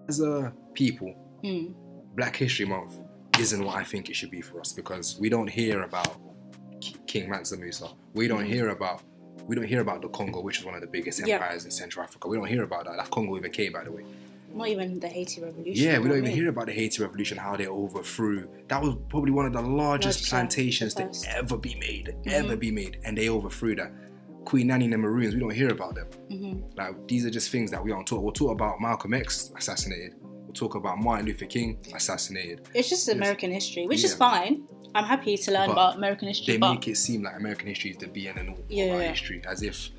As a people, Black History Month isn't what I think it should be for us, because we don't hear about King Mansa Musa. We don't hear about the Congo, which is one of the biggest empires in Central Africa. We don't hear about that. That Congo even came, by the way. Not even the Haiti Revolution. Yeah, we don't even hear about the Haiti Revolution, how they overthrew. That was probably one of the largest plantations to ever be made, and they overthrew that. Queen Nanny and the Maroons, we don't hear about them. Like, these are just things that we don't talk. We'll talk about Malcolm X assassinated. We'll talk about Martin Luther King assassinated. It's just American history, which is fine. I'm happy to learn about American history. They make it seem like American history is the be and all of our history, as if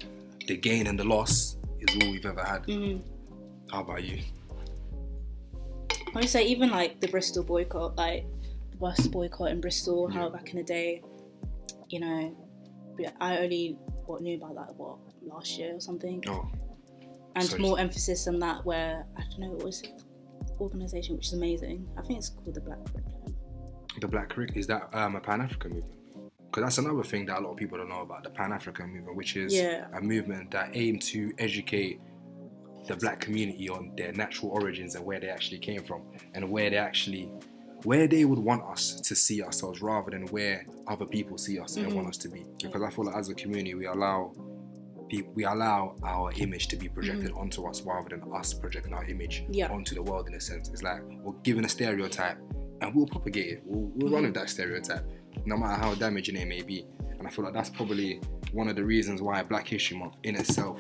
the gain and the loss is all we've ever had. How about you? I would say even like the Bristol boycott, like the bus boycott in Bristol, how back in the day, you know, I only knew about that last year or something. And more emphasis on that, where I don't know, what was it, organisation, which is amazing. I think it's called the Black Curriculum. The Black Curriculum, is that a Pan-African movement? Because that's another thing that a lot of people don't know about, the Pan-African movement, which is a movement that aimed to educate the Black community on their natural origins and where they actually came from, and where they would want us to see ourselves, rather than where other people see us and want us to be. Because I feel like as a community, we allow our image to be projected onto us, rather than us projecting our image onto the world. In a sense, it's like we're given a stereotype and we'll propagate it. We'll run with that stereotype, no matter how damaging it may be. And I feel like that's probably one of the reasons why Black History Month in itself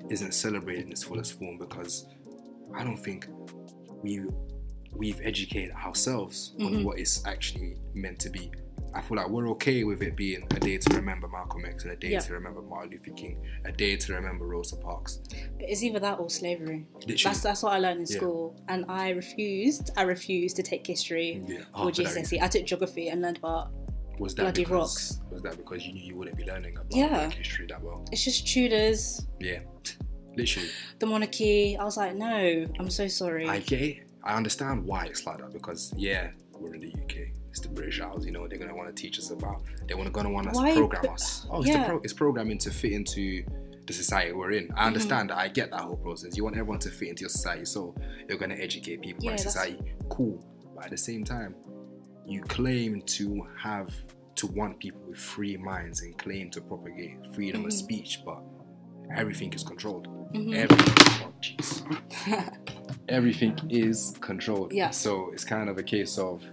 isn't celebrated in its fullest form, because I don't think we've educated ourselves on what it's actually meant to be. I feel like we're okay with it being a day to remember Malcolm X, and a day to remember Martin Luther King, a day to remember Rosa Parks. But it's either that or slavery. That's what I learned in school, and I refused to take history or GCSE. I took geography and learned about bloody rocks. Was that because you knew you wouldn't be learning about Black history that well? It's just Tudors. Yeah, literally. The monarchy. I was like, no, I'm so sorry. I get it. I understand why it's like that, because we're in the UK. It's the British Isles, you know. They're gonna want to teach us about. They're gonna want us to program us. It's programming to fit into the society we're in. I understand that. I get that whole process. You want everyone to fit into your society, so you're gonna educate people about society. Cool, but at the same time, you claim to want people with free minds and claim to propagate freedom of speech, but everything is controlled. Everything is controlled. So it's kind of a case of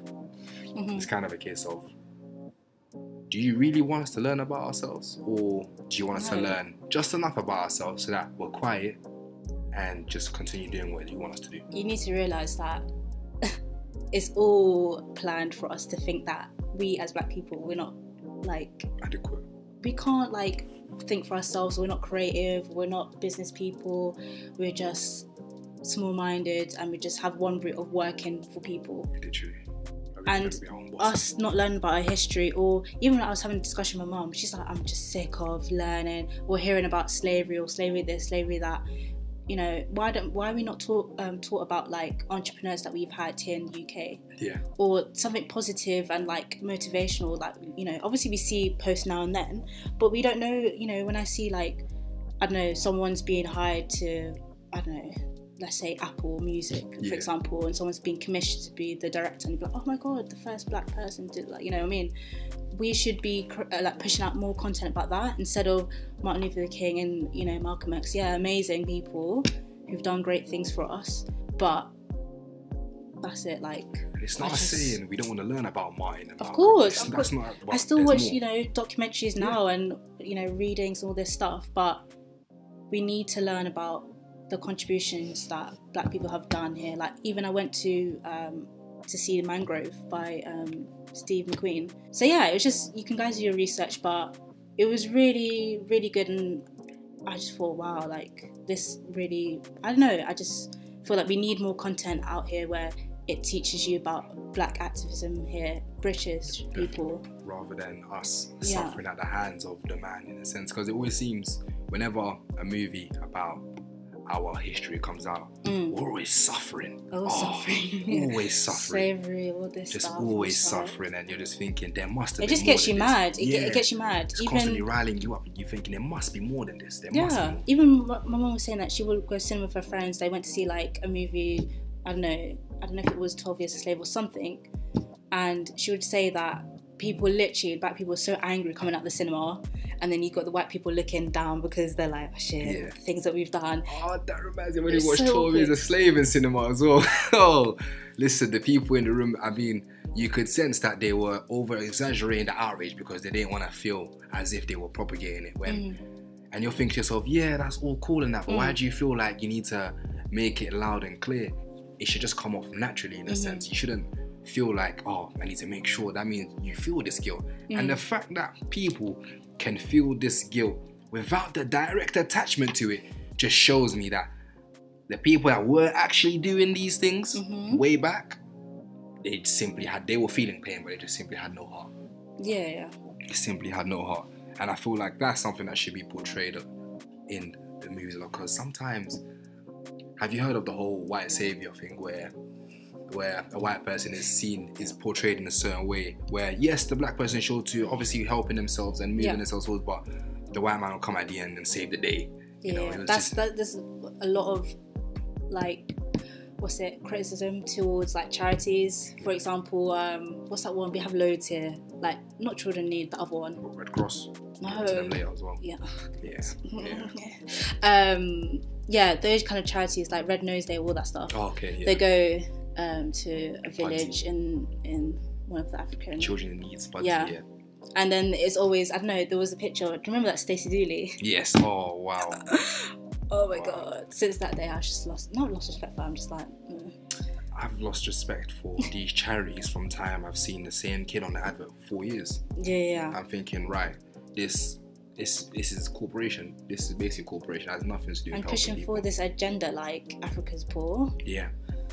do you really want us to learn about ourselves, or do you want us to learn just enough about ourselves so that we're quiet and just continue doing what you want us to do? You need to realise that it's all planned for us to think that we as Black people, we're not like adequate. We can't like think for ourselves. We're not creative. We're not business people. We're just small-minded, and we just have one route of working for people. Literally. And us not learning about our history, or even when I was having a discussion with my mum, she's like, I'm just sick of learning or hearing about slavery or slavery this, slavery that. You know, why are we not taught about like entrepreneurs that we've had here in the UK? Or something positive and like motivational. Like, you know, obviously we see posts now and then, but we don't know. You know, when I see like, I don't know, someone's being hired to, I don't know, let's say Apple Music, for example, and someone's being commissioned to be the director, and you're like, oh my god, the first Black person did, like, you know what I mean? We should be like pushing out more content about that, instead of Martin Luther King and, you know, Malcolm X. Amazing people who've done great things for us, but that's it. Like, and it's not saying we don't want to learn about Martin. Of course. That's not. I still watch, you know, documentaries now and, you know, readings, all this stuff, but we need to learn about the contributions that Black people have done here. Like, even I went to see The Mangrove by Steve McQueen. So yeah, it was just, you can guys do your research, but it was really, really good, and I just thought, wow, like, this really, I don't know, I just feel like we need more content out here where it teaches you about Black activism here, British people. Rather than us suffering at the hands of the man, in a sense. Because it always seems, whenever a movie about our history comes out, we're always suffering. Suffering. Always suffering. Slavery, all this just stuff. Always suffering, and you're just thinking there must have it been just more gets than you this. mad. It gets you mad. It's constantly riling you up, and you're thinking there must be more than this. There must be more. Even my mum was saying that she would go to cinema with her friends. They went to see like a movie. I don't know if it was 12 Years a Slave or something, and she would say that black people were so angry coming out the cinema, and then you got the white people looking down because they're like, oh, shit, things that we've done. Oh, that reminds me when you watched 12 Years a Slave in cinema as well. Oh, listen, the people in the room, I mean, you could sense that they were over exaggerating the outrage because they didn't want to feel as if they were propagating it when and you'll think to yourself, yeah, that's all cool and that, but why do you feel like you need to make it loud and clear? It should just come off naturally in a sense. You shouldn't feel like, oh, I need to make sure. That means you feel this guilt. And the fact that people can feel this guilt without the direct attachment to it just shows me that the people that were actually doing these things way back, they were feeling pain, but they just simply had no heart. They simply had no heart. And I feel like that's something that should be portrayed in the movies a lot, because sometimes, have you heard of the whole white savior thing where a white person is portrayed in a certain way, where yes, the black person is sure to obviously helping themselves and moving themselves forward, but the white man will come at the end and save the day. You know, there's a lot of like, criticism towards like charities. For example, what's that one? We have loads here. Like, not Children Need, the other one. Red Cross. No. As well. Those kind of charities like Red Nose Day, all that stuff. Oh, okay. They go to a village in one of the African children in needs. And then it's always, I don't know, there was a picture. Do you remember that Stacey Dooley? Yes. Oh wow. Oh my god. Since that day, I just not lost respect, but I'm just like. I've lost respect for these charities from time I've seen the same kid on the advert for 4 years. I'm thinking, right, this is corporation. This is basically corporation. It has nothing to do with and pushing for this agenda like Africa's poor.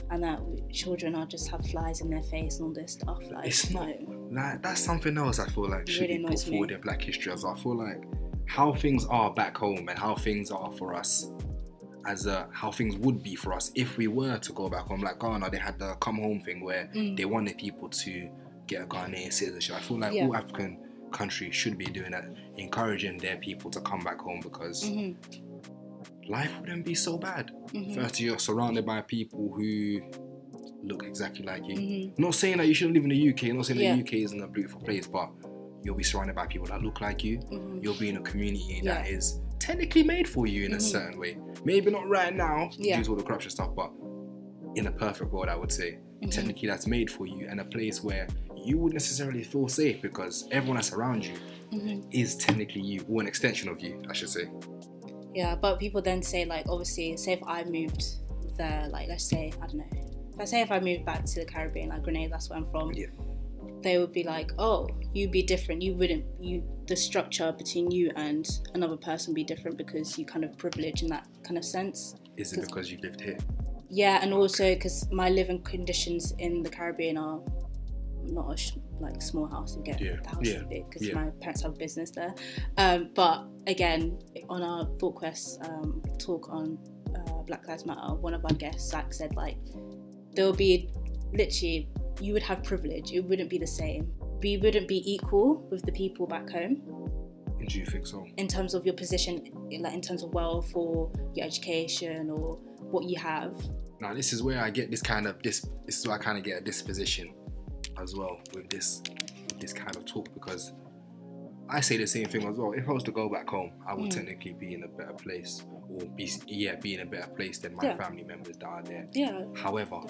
And that children are just have flies in their face and all this stuff. Like, it's not. Like, that's something else I feel like should be put forward in Black history as well. I feel like how things are back home and how things are for us, how things would be for us if we were to go back home. Like Ghana, they had the come home thing where they wanted people to get a Ghanaian citizenship. I feel like all African countries should be doing that, encouraging their people to come back home, because life wouldn't be so bad. First, you're surrounded by people who look exactly like you. Not saying that you shouldn't live in the UK, not saying that the UK isn't a beautiful place, but you'll be surrounded by people that look like you. You'll be in a community that is technically made for you in a certain way. Maybe not right now, due to all the corruption stuff, but in a perfect world, I would say, technically that's made for you, and a place where you wouldn't necessarily feel safe because everyone that's around you is technically you, or an extension of you, I should say. Yeah, but people then say, like, obviously, say if I moved there, like, let's say, I don't know, if I moved back to the Caribbean, like Grenada, that's where I'm from, they would be like, oh, you'd be different. The structure between you and another person would be different because you kind of privilege in that kind of sense. Is it because you've lived here? Yeah, and also because my living conditions in the Caribbean are not like small house. You get the house is big because my parents have a business there. But again, on our Thought Quest talk on Black Lives Matter, one of our guests, Zach, said like there will be literally, you would have privilege. It wouldn't be the same. We wouldn't be equal with the people back home. Do you think so? In terms of your position, like in terms of wealth or your education or what you have. Now this is where I get this is where I kind of get a disposition as well with this kind of talk, because I say the same thing as well. If I was to go back home, I would technically be in a better place, or be in a better place than my family members that are there. Yeah. However,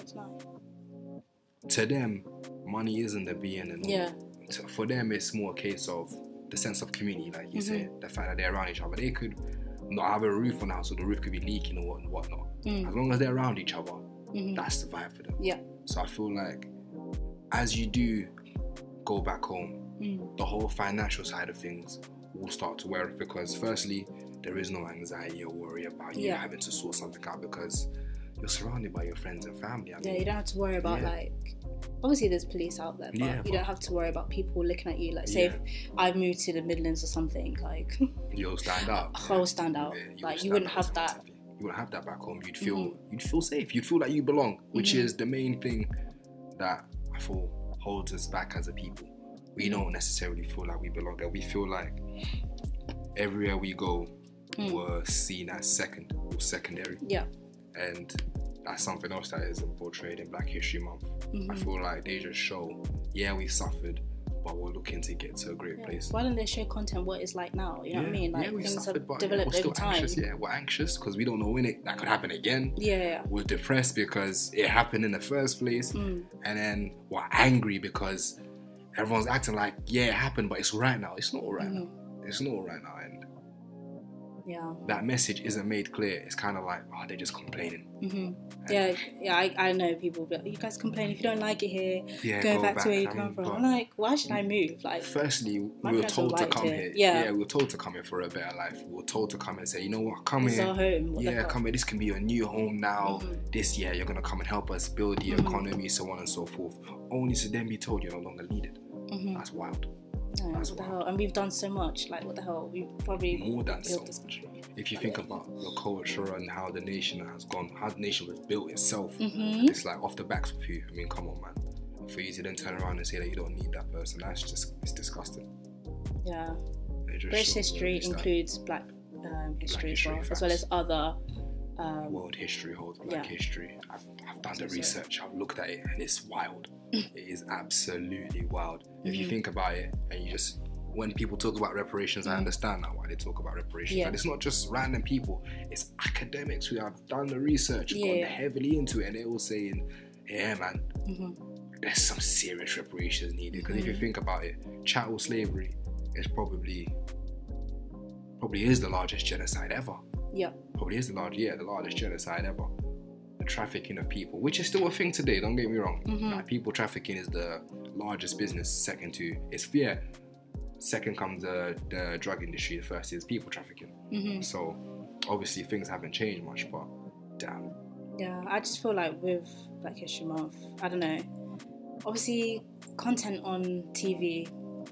to them, money isn't the be and end all. Yeah. For them, it's more a case of the sense of community, like you say, the fact that they're around each other. They could not have a roof on the house, so the roof could be leaking or whatnot. As long as they're around each other, that's the vibe for them. Yeah. So I feel like as you do go back home, the whole financial side of things will start to wear off, because firstly, there is no anxiety or worry about you having to sort something out, because you're surrounded by your friends and family. I mean, you don't have to worry about like, obviously there's police out there, but you don't have to worry about people looking at you. Like, say if I moved to the Midlands or something, like you'll stand out. I'll stand out. Like, you wouldn't have that you wouldn't have that back home. You'd feel safe. You'd feel like you belong, which is the main thing that I feel holds us back as a people. We don't necessarily feel like we belong there. We feel like everywhere we go, we're seen as second or secondary. Yeah. And that's something else that isn't portrayed in Black History Month. I feel like they just show, yeah, we suffered, but we're looking to get to a great place. Why don't they show content what it's like now? You know what I mean? Like, we things suffered, have developed over time. Anxious. Yeah, we're anxious because we don't know when that could happen again. Yeah. We're depressed because it happened in the first place. And then we're angry because everyone's acting like, yeah, it happened, but it's all right now. It's not all right now. It's not all right now. And that message isn't made clear. It's kind of like, oh, they're just complaining. I know people be like, you guys complain if you don't like it here, go back to where you come from. I'm like, why should I move? Like, firstly, we were told to come here. Yeah, we were told to come here for a better life. We were told to come and say, you know what, come here. Our home. Come here. This can be your new home now. This year, you're gonna come and help us build the economy, so on and so forth. Only to then be told you're no longer needed. That's wild. No, what the hell? And we've done so much. Like, what the hell? We've probably more than so much. If you think about the culture and how the nation has gone, how the nation was built itself, it's like off the backs of you. I mean, come on, man. For you to then turn around and say that you don't need that person, that's just, it's disgusting. Yeah. British history includes Black history as well as other. World history holds Black history. I've done the research. I've looked at it, and it's wild. It is absolutely wild. If you think about it, and you just, when people talk about reparations, I understand now why they talk about reparations. And it's not just random people, it's academics who have done the research, gone heavily into it, and they're all saying, yeah, man, there's some serious reparations needed. Because if you think about it, chattel slavery is probably is the largest genocide ever. Yeah. Probably is the largest genocide ever. The trafficking of people, which is still a thing today, don't get me wrong. Like, people trafficking is the largest business, second comes the drug industry, the first is people trafficking. So obviously things haven't changed much, but damn. Yeah, I just feel like with Black History Month, I don't know, obviously content on TV,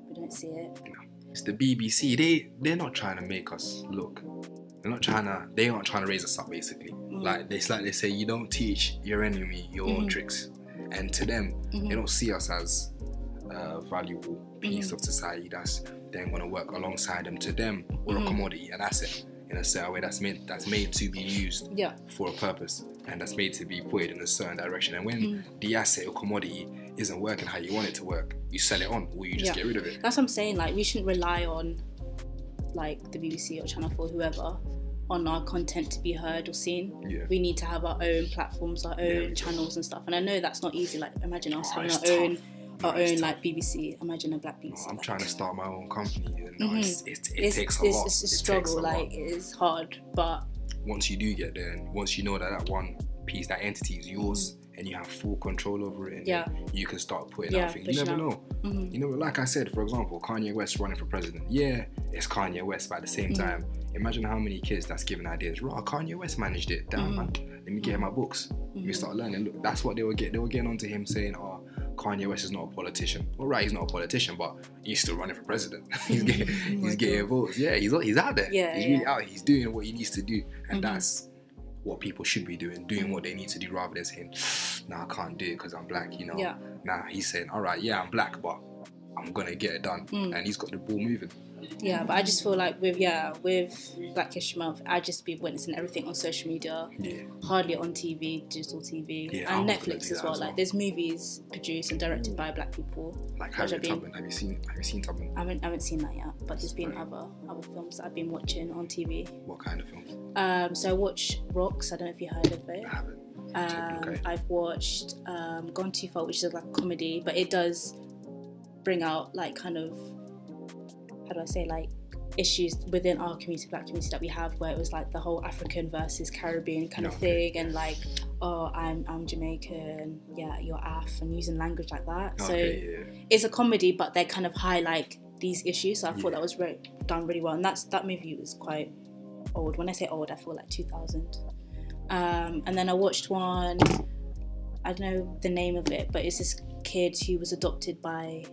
we don't see it. No. It's the BBC, they're not trying to make us look. They aren't trying to raise us up, basically. Like they say, you don't teach your enemy your own tricks. And to them, they don't see us as a valuable piece of society that's then going to work alongside them. To them, we're a commodity, an asset, in a certain way that's made to be used for a purpose, and that's made to be put in a certain direction. And when the asset or commodity isn't working how you want it to work, you sell it on, or you just get rid of it. That's what I'm saying. Like, we shouldn't rely on like the BBC or Channel 4, whoever, on our content to be heard or seen. We need to have our own platforms, our own channels and stuff. And I know that's not easy. Like, imagine us having our own like BBC. Imagine a Black BBC. I'm trying to start my own company, and it takes a lot. It's a struggle. Like, it is hard, but once you do get there, and once you know that one piece, that entity is yours, and you have full control over it, and you can start putting out things. You never know. You know, like I said, for example, Kanye West running for president. Yeah, it's Kanye West, but at the same time, imagine how many kids that's giving ideas. Right, Kanye West managed it. Damn, man, let me get my books. Let me start learning. Look, that's what they were getting. They were getting onto him saying, "Oh, Kanye West is not a politician." All right, he's not a politician, but he's still running for president. he's getting votes. Yeah, he's out there. He's really out. He's doing what he needs to do, and that's what people should be doing what they need to do, rather than saying, "Nah, I can't do it because I'm Black." You know. Nah, he's saying, "All right, yeah, I'm Black, but I'm gonna get it done," and he's got the ball moving. Yeah, but I just feel like with Black History Month, I just be witnessing everything on social media, hardly on TV, digital TV, and Netflix as well. Like, there's movies produced and directed by Black people. Like Harriet Tubman. Have you seen Tubman? I haven't seen that yet, but there's been other films that I've been watching on TV. What kind of films? So I watched Rocks. I don't know if you heard of it. I haven't. I've watched Gone Too Far, which is like comedy, but it does bring out like kind of, how do I say, like issues within our community, Black community that we have, where it was like the whole African versus Caribbean kind of thing, and like, oh, I'm Jamaican, yeah, you're Af, and using language like that. So it's a comedy, but they kind of highlight these issues. So I thought that was done really well, and that movie was quite old. When I say old, I feel like 2000. And then I watched one, I don't know the name of it, but it's this kid who was adopted by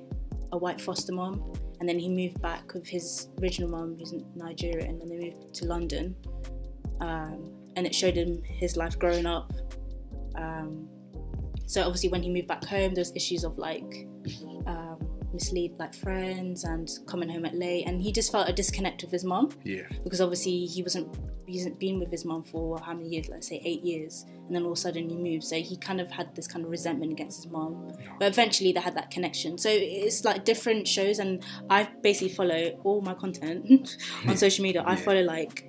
a white foster mom, and then he moved back with his original mom, who's Nigerian, and they moved to London. And and it showed him his life growing up. So obviously when he moved back home, there's issues of like mislead like friends and coming home at late, and he just felt a disconnect with his mum. Yeah. Because obviously he hasn't been with his mum for how many years? Let's say 8 years, and then all of a sudden he moved. So he kind of had this kind of resentment against his mum. But eventually they had that connection. So it's like different shows, and I basically follow all my content on social media. I follow like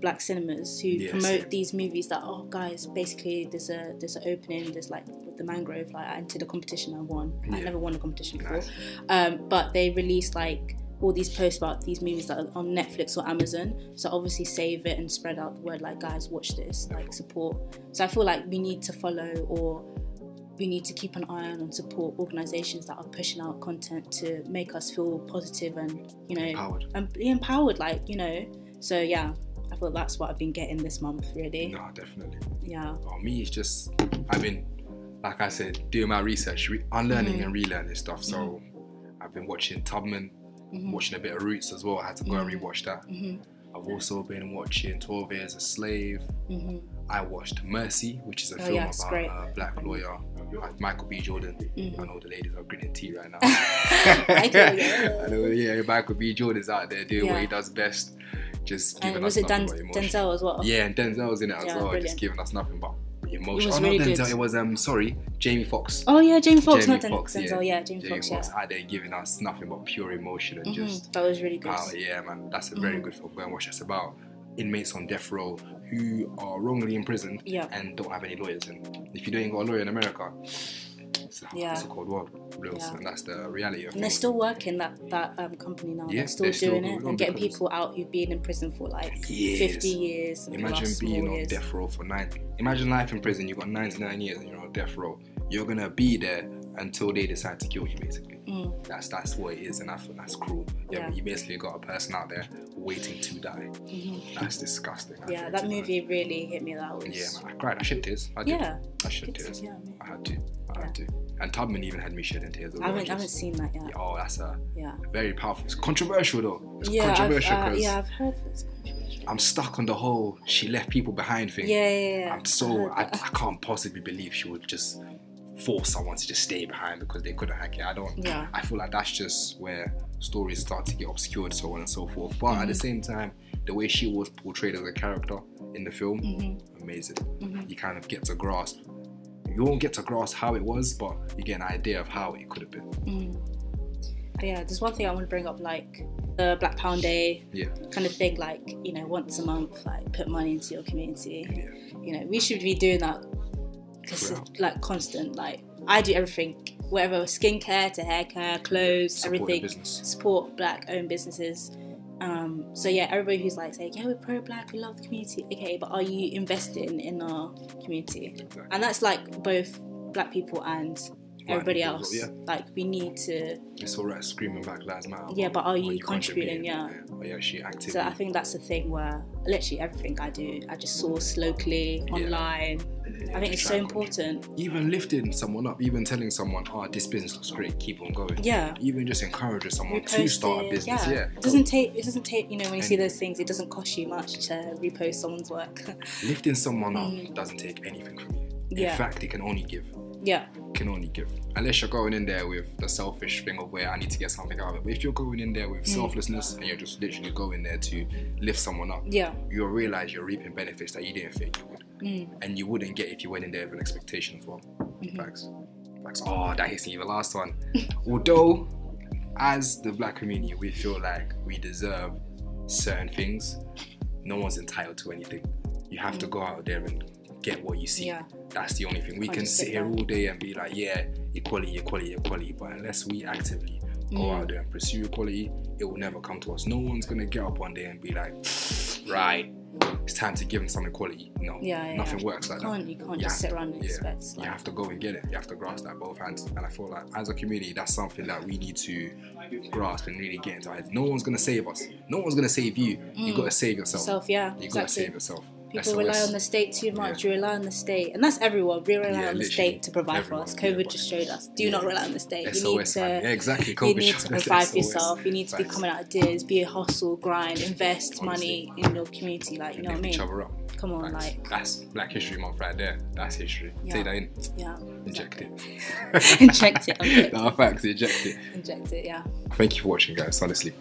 black cinemas who promote these movies that, oh guys, basically there's an opening, there's like with the Mangrove, like I entered a competition, I won. I never won a competition before. But they released like all these posts about these movies that are on Netflix or Amazon, so obviously save it and spread out the word, like guys, watch this, like support. So I feel like we need to follow, or we need to keep an eye on and support organisations that are pushing out content to make us feel positive and, you know, empowered, like, you know. So yeah, I feel that's what I've been getting this month, really. No, definitely. Yeah. For me, it's just, I've been, like I said, doing my research, unlearning and relearning stuff. So I've been watching Tubman, watching a bit of Roots as well. I had to go and rewatch that. I've also been watching 12 Years a Slave. I watched Mercy, which is a film about a black lawyer, Michael B. Jordan. I know the ladies are gritting tea right now. I know, Michael B. Jordan's out there doing what he does best. Just giving us nothing but emotion. Denzel as well? Yeah, and Denzel's in it as well. Brilliant. Just giving us nothing but emotion. It was really Denzel. good. It was Jamie Foxx. Oh yeah, Jamie Foxx, not Foxx, Denzel. Yeah, Jamie Foxx. Out there giving us nothing but pure emotion and just. That was really good. Yeah, man, that's a very good film. Go and watch. That's about inmates on death row who are wrongly imprisoned and don't have any lawyers. And if you don't got a lawyer in America, it's a cold world, and that's the reality of it. And they're still working that company now. They're still doing it and getting people out who've been in prison for like 50 years. Imagine being on death row for Imagine life in prison. You've got 99 years and you're on death row. You're gonna be there until they decide to kill you, basically. That's what it is, and I feel that's cruel. You basically got a person out there waiting to die. That's disgusting. That movie really hit me. That was. Yeah, man, I cried. I shed tears. I shed tears. I had to. And Tubman even had me shedding tears. I haven't seen that yet. Oh, that's very powerful. It's controversial though. It's controversial because I've heard it's controversial. I'm stuck on the whole she left people behind thing. I'm so I can't possibly believe she would just force someone to just stay behind because they couldn't hack it. I feel like that's just where stories start to get obscured, so on and so forth. But at the same time, the way she was portrayed as a character in the film, amazing. You kind of get to grasp. You won't get to grasp how it was, but you get an idea of how it could have been. Yeah, there's one thing I want to bring up, like the Black Pound Day kind of thing, like, you know, once a month, like put money into your community. You know, we should be doing that because it's like constant. Like I do everything, whatever, skincare to hair care, clothes, everything. Support black owned businesses. So yeah, everybody who's like saying, yeah, we're pro-black, we love the community. Okay, but are you investing in our community? Exactly. And that's like both black people and everybody else. Like we need to. It's alright screaming Black Lives Matter. Yeah, but are you contributing? Are you actually active? So I think that's the thing where literally everything I do, I just source locally, online. I think it's so important. Even lifting someone up, even telling someone, oh, this business looks great, keep on going. Even just encouraging someone to start a business. It doesn't take, you know, when you see those things, it doesn't cost you much to repost someone's work. Lifting someone up doesn't take anything from you. In fact, it can only give. Can only give. Unless you're going in there with the selfish thing of where I need to get something out of it. But if you're going in there with selflessness and you're just literally going there to lift someone up, you'll realise you're reaping benefits that you didn't think you would. And you wouldn't get if you went in there with an expectation as well. Facts. Oh, that hits me, the last one. Although, as the black community, we feel like we deserve certain things, no one's entitled to anything. You have to go out there and get what you see. That's the only thing. We can sit here all day and be like, yeah, equality, but unless we actively go out there and pursue equality, it will never come to us. No one's gonna get up one day and be like, right, it's time to give them some equality. No, nothing works like that. You can't just sit around and expect. You have to go and get it. You have to grasp that both hands. And I feel like as a community, that's something that we need to grasp and really get into. No one's gonna save us. No one's gonna save you. You gotta save yourself. You gotta save yourself. People rely on the state too much. You rely on the state, and that's everyone. We rely on the state to provide for us. COVID just showed us. Do not rely on the state. You need to, exactly. You need to provide for yourself. You need to be coming out ideas, be a hustle, grind, invest money in your community. Like, you know what I mean? Each other up. Come on, like that's Black History Month right there. That's history. Take that in. Yeah. Inject it. Inject it. No, facts. Inject it. Inject it. Yeah. Thank you for watching, guys. Honestly.